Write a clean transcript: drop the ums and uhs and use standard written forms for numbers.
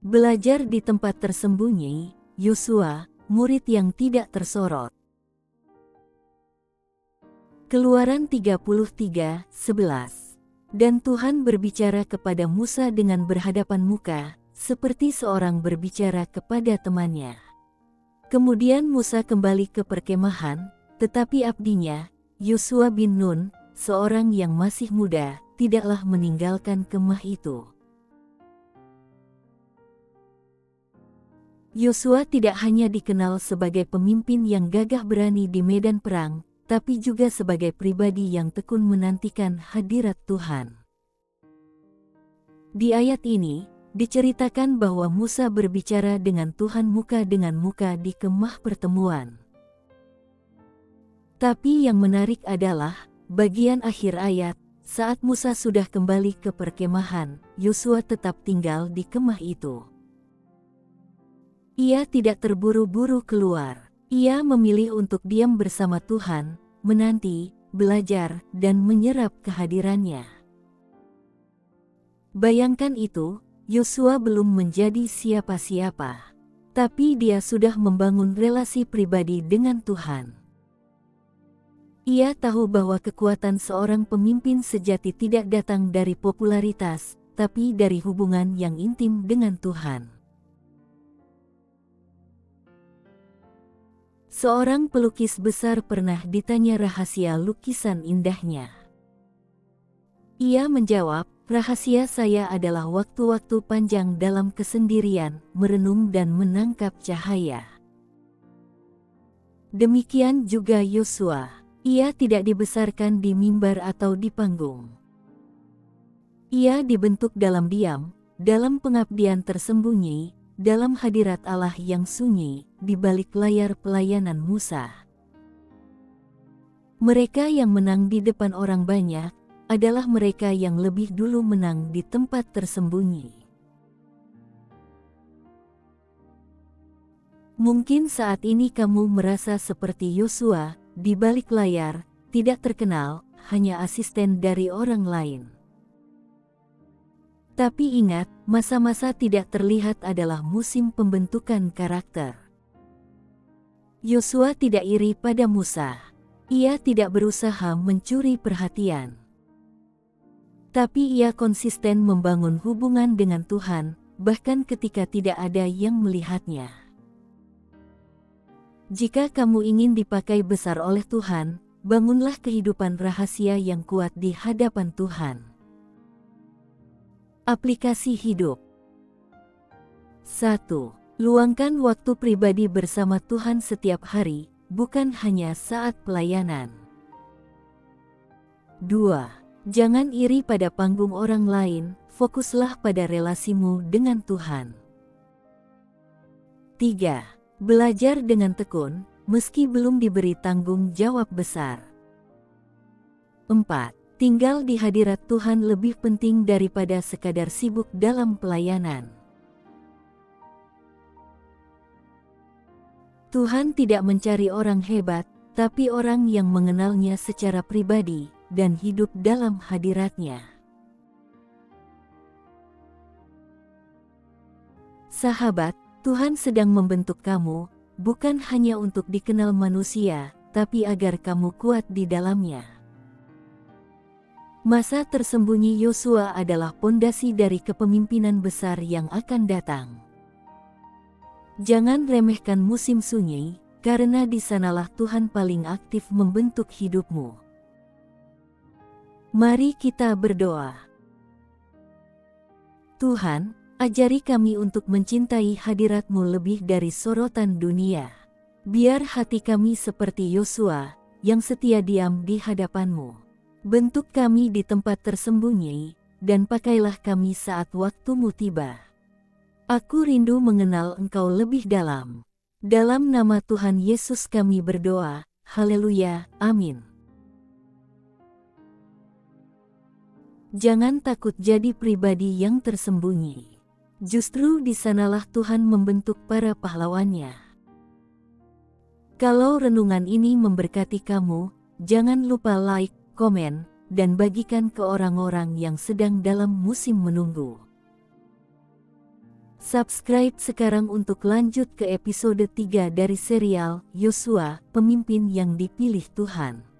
Belajar di tempat tersembunyi, Yosua, murid yang tidak tersorot. Keluaran 33:11. Dan Tuhan berbicara kepada Musa dengan berhadapan muka, seperti seorang berbicara kepada temannya. Kemudian Musa kembali ke perkemahan, tetapi abdinya, Yosua bin Nun, seorang yang masih muda, tidaklah meninggalkan kemah itu. Yosua tidak hanya dikenal sebagai pemimpin yang gagah berani di medan perang, tapi juga sebagai pribadi yang tekun menantikan hadirat Tuhan. Di ayat ini, diceritakan bahwa Musa berbicara dengan Tuhan muka dengan muka di kemah pertemuan. Tapi yang menarik adalah, bagian akhir ayat, saat Musa sudah kembali ke perkemahan, Yosua tetap tinggal di kemah itu. Ia tidak terburu-buru keluar. Ia memilih untuk diam bersama Tuhan, menanti, belajar, dan menyerap kehadirannya. Bayangkan itu, Yosua belum menjadi siapa-siapa. Tapi dia sudah membangun relasi pribadi dengan Tuhan. Ia tahu bahwa kekuatan seorang pemimpin sejati tidak datang dari popularitas, tapi dari hubungan yang intim dengan Tuhan. Seorang pelukis besar pernah ditanya rahasia lukisan indahnya. Ia menjawab, "Rahasia saya adalah waktu-waktu panjang dalam kesendirian, merenung dan menangkap cahaya." Demikian juga Yosua. Ia tidak dibesarkan di mimbar atau di panggung. Ia dibentuk dalam diam, dalam pengabdian tersembunyi, dalam hadirat Allah yang sunyi, di balik layar pelayanan Musa. Mereka yang menang di depan orang banyak, adalah mereka yang lebih dulu menang di tempat tersembunyi. Mungkin saat ini kamu merasa seperti Yosua, di balik layar, tidak terkenal, hanya asisten dari orang lain. Tapi ingat, masa-masa tidak terlihat adalah musim pembentukan karakter. Yosua tidak iri pada Musa. Ia tidak berusaha mencuri perhatian. Tapi ia konsisten membangun hubungan dengan Tuhan, bahkan ketika tidak ada yang melihatnya. Jika kamu ingin dipakai besar oleh Tuhan, bangunlah kehidupan rahasia yang kuat di hadapan Tuhan. Aplikasi hidup. 1. Luangkan waktu pribadi bersama Tuhan setiap hari, bukan hanya saat pelayanan. 2. Jangan iri pada panggung orang lain, fokuslah pada relasimu dengan Tuhan. 3. Belajar dengan tekun, meski belum diberi tanggung jawab besar. 4. Tinggal di hadirat Tuhan lebih penting daripada sekadar sibuk dalam pelayanan. Tuhan tidak mencari orang hebat, tapi orang yang mengenalnya secara pribadi, dan hidup dalam hadiratnya. Sahabat, Tuhan sedang membentuk kamu, bukan hanya untuk dikenal manusia, tapi agar kamu kuat di dalamnya. Masa tersembunyi Yosua adalah pondasi dari kepemimpinan besar yang akan datang. Jangan remehkan musim sunyi, karena di sanalah Tuhan paling aktif membentuk hidupmu. Mari kita berdoa. Tuhan, ajari kami untuk mencintai hadirat-Mu lebih dari sorotan dunia. Biar hati kami seperti Yosua, yang setia diam di hadapan-Mu. Bentuk kami di tempat tersembunyi, dan pakailah kami saat waktu-Mu tiba. Aku rindu mengenal Engkau lebih dalam. Dalam nama Tuhan Yesus kami berdoa, haleluya, amin. Jangan takut jadi pribadi yang tersembunyi. Justru di sanalah Tuhan membentuk para pahlawannya. Kalau renungan ini memberkati kamu, jangan lupa like, komen, dan bagikan ke orang-orang yang sedang dalam musim menunggu. Subscribe sekarang untuk lanjut ke episode 3 dari serial Yosua, Pemimpin yang Dipilih Tuhan.